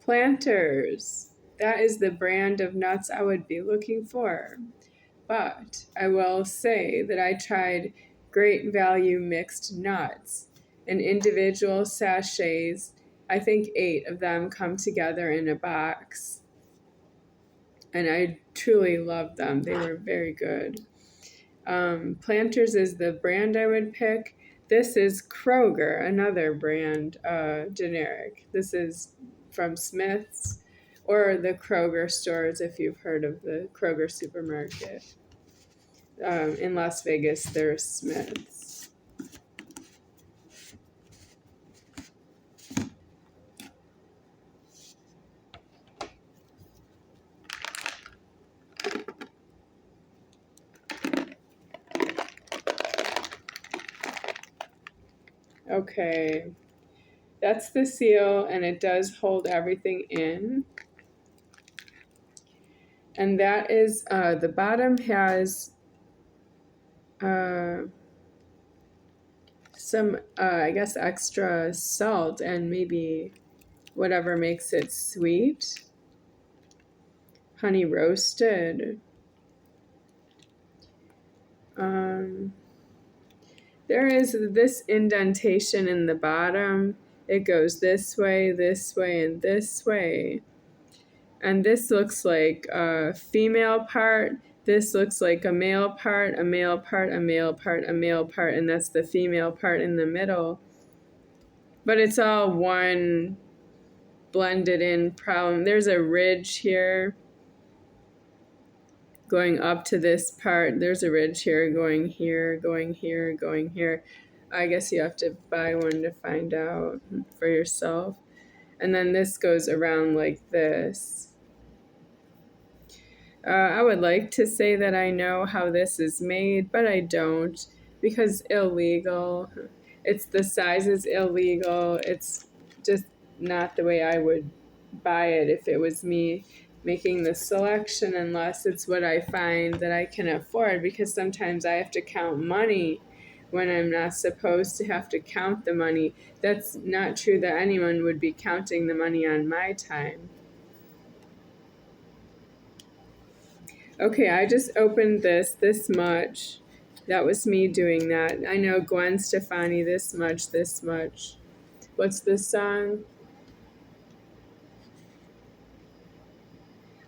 Planters. That is the brand of nuts I would be looking for. But I will say that I tried Great Value mixed nuts in individual sachets. I think 8 of them come together in a box. And I truly loved them. They were very good. Planters is the brand I would pick. This is Kroger, another brand, generic. This is from Smith's or the Kroger stores, if you've heard of the Kroger supermarket. In Las Vegas, there's Smith's. Okay, that's the seal, and it does hold everything in. And that is, the bottom has some, I guess, extra salt and maybe whatever makes it sweet. Honey roasted. There is this indentation in the bottom. It goes this way, and this way. And this looks like a female part. This looks like a male part, a male part, a male part, a male part, and that's the female part in the middle. But it's all one blended in problem. There's a ridge here going up to this part. There's a ridge here, going here, going here, going here. I guess you have to buy one to find out for yourself. And then this goes around like this. I would like to say that I know how this is made, but I don't, because illegal. The size is illegal. It's just not the way I would buy it if it was me making the selection, unless it's what I find that I can afford, because sometimes I have to count money when I'm not supposed to have to count the money. That's not true that anyone would be counting the money on my time. Okay, I just opened this much. That was me doing that. I know Gwen Stefani, this much. What's this song?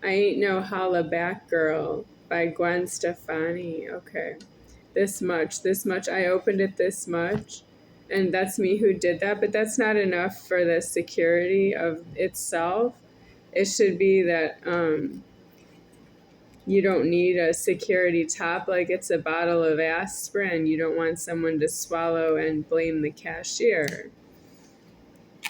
I Ain't No Holla Back Girl by Gwen Stefani. Okay, this much. I opened it this much, and that's me who did that, but that's not enough for the security of itself. It should be that, you don't need a security top like it's a bottle of aspirin. You don't want someone to swallow and blame the cashier.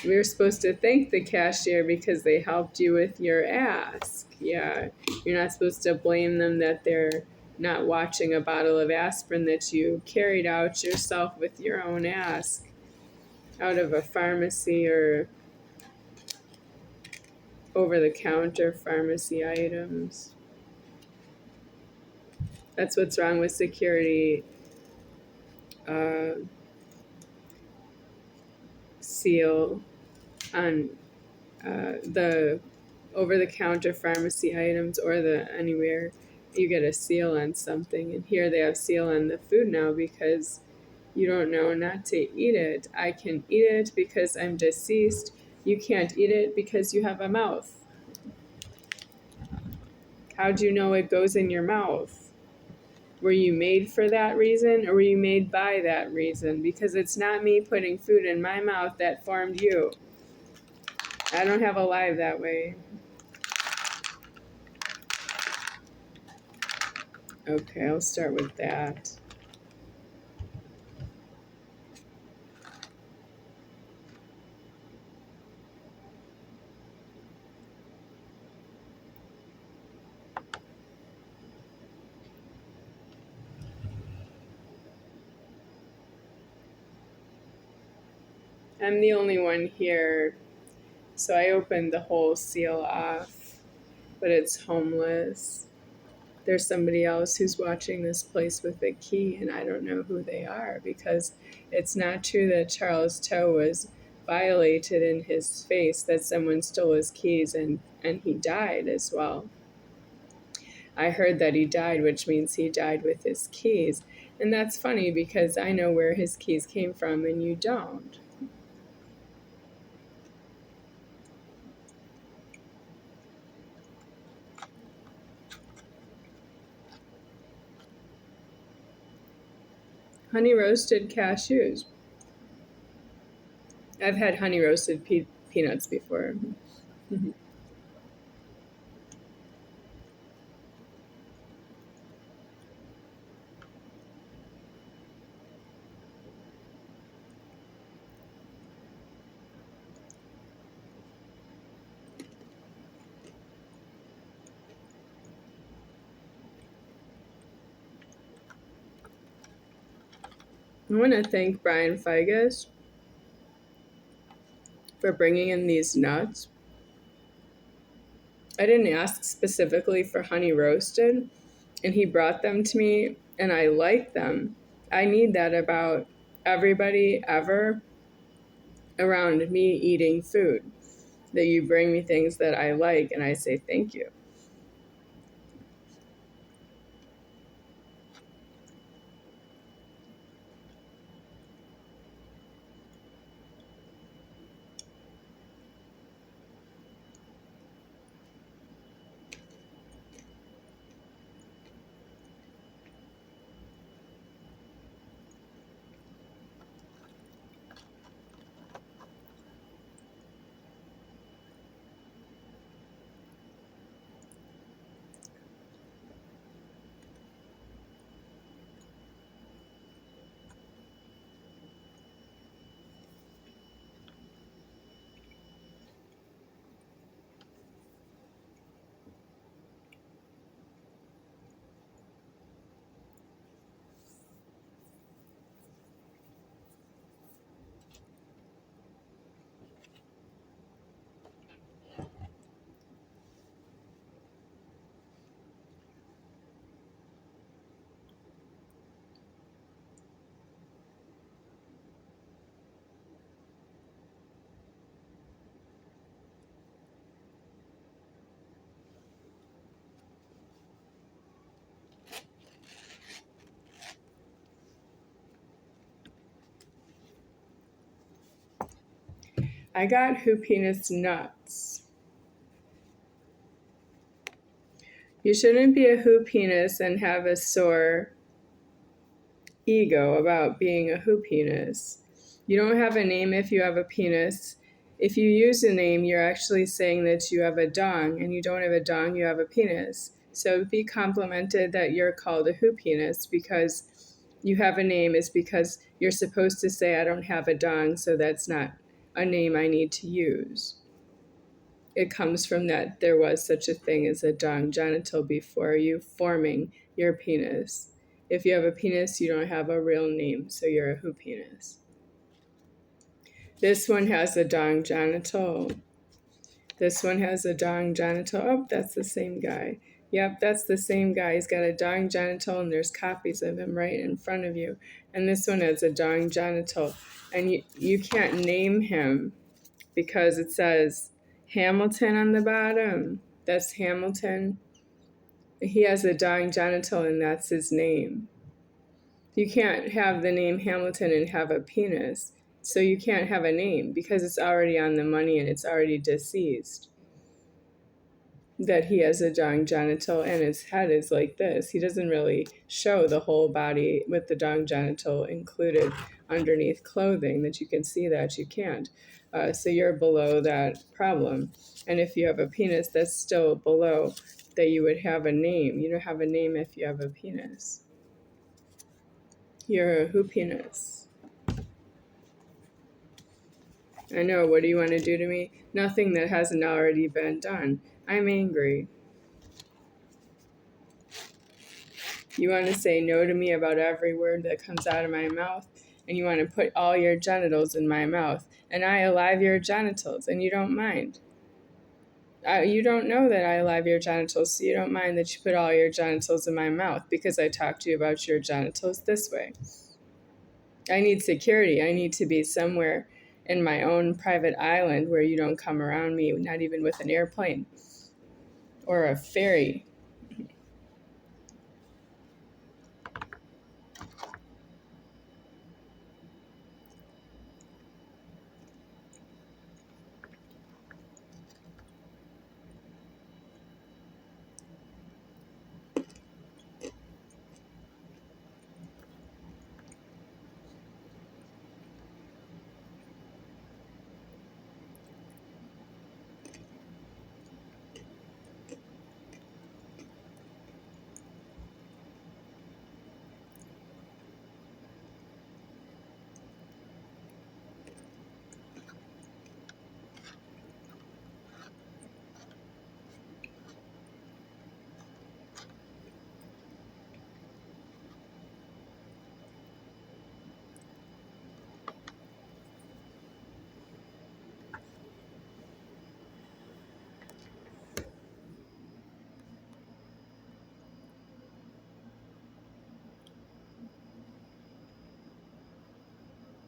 We're supposed to thank the cashier because they helped you with your ask. Yeah, you're not supposed to blame them that they're not watching a bottle of aspirin that you carried out yourself with your own ask out of a pharmacy or over-the-counter pharmacy items. That's what's wrong with security seal on the over-the-counter pharmacy items or anywhere you get a seal on something. And here they have seal on the food now because you don't know not to eat it. I can eat it because I'm deceased. You can't eat it because you have a mouth. How'd you know it goes in your mouth? Were you made for that reason, or were you made by that reason? Because it's not me putting food in my mouth that formed you. I don't have a life that way. Okay, I'll start with that. I'm the only one here, so I opened the whole seal off, but it's homeless. There's somebody else who's watching this place with a key, and I don't know who they are, because it's not true that Charles Toe was violated in his face that someone stole his keys and he died as well. I heard that he died, which means he died with his keys. And that's funny because I know where his keys came from and you don't. Honey roasted cashews. I've had honey roasted peanuts before. I want to thank Brian Figas for bringing in these nuts. I didn't ask specifically for honey roasted, and he brought them to me, and I like them. I need that about everybody ever around me eating food, that you bring me things that I like, and I say thank you. I got Hopewenis nuts. You shouldn't be a Hopewenis and have a sore ego about being a Hopewenis. You don't have a name if you have a penis. If you use a name, you're actually saying that you have a dong, and you don't have a dong, you have a penis. So be complimented that you're called a Hopewenis because you have a name is because you're supposed to say I don't have a dong, so that's not a name I need to use. It comes from that there was such a thing as a dong genital before you forming your penis. If you have a penis, you don't have a real name, so you're a Hopewenis. This one has a dong genital. This one has a dong genital. Oh, that's the same guy. Yep, that's the same guy. He's got a dong genital, and there's copies of him right in front of you. And this one has a dong genital. And you can't name him because it says Hamilton on the bottom. That's Hamilton. He has a dong genital, and that's his name. You can't have the name Hamilton and have a penis. So you can't have a name because it's already on the money and it's already deceased. That he has a dong genital and his head is like this. He doesn't really show the whole body with the dong genital included underneath clothing that you can see that you can't. So you're below that problem. And if you have a penis, that's still below that you would have a name. You don't have a name if you have a penis. You're a Hopewenis. I know, what do you want to do to me? Nothing that hasn't already been done. I'm angry. You want to say no to me about every word that comes out of my mouth, and you want to put all your genitals in my mouth, and I alive your genitals, and you don't mind. You don't know that I alive your genitals, so you don't mind that you put all your genitals in my mouth because I talk to you about your genitals this way. I need security. I need to be somewhere in my own private island where you don't come around me, not even with an airplane or a ferry.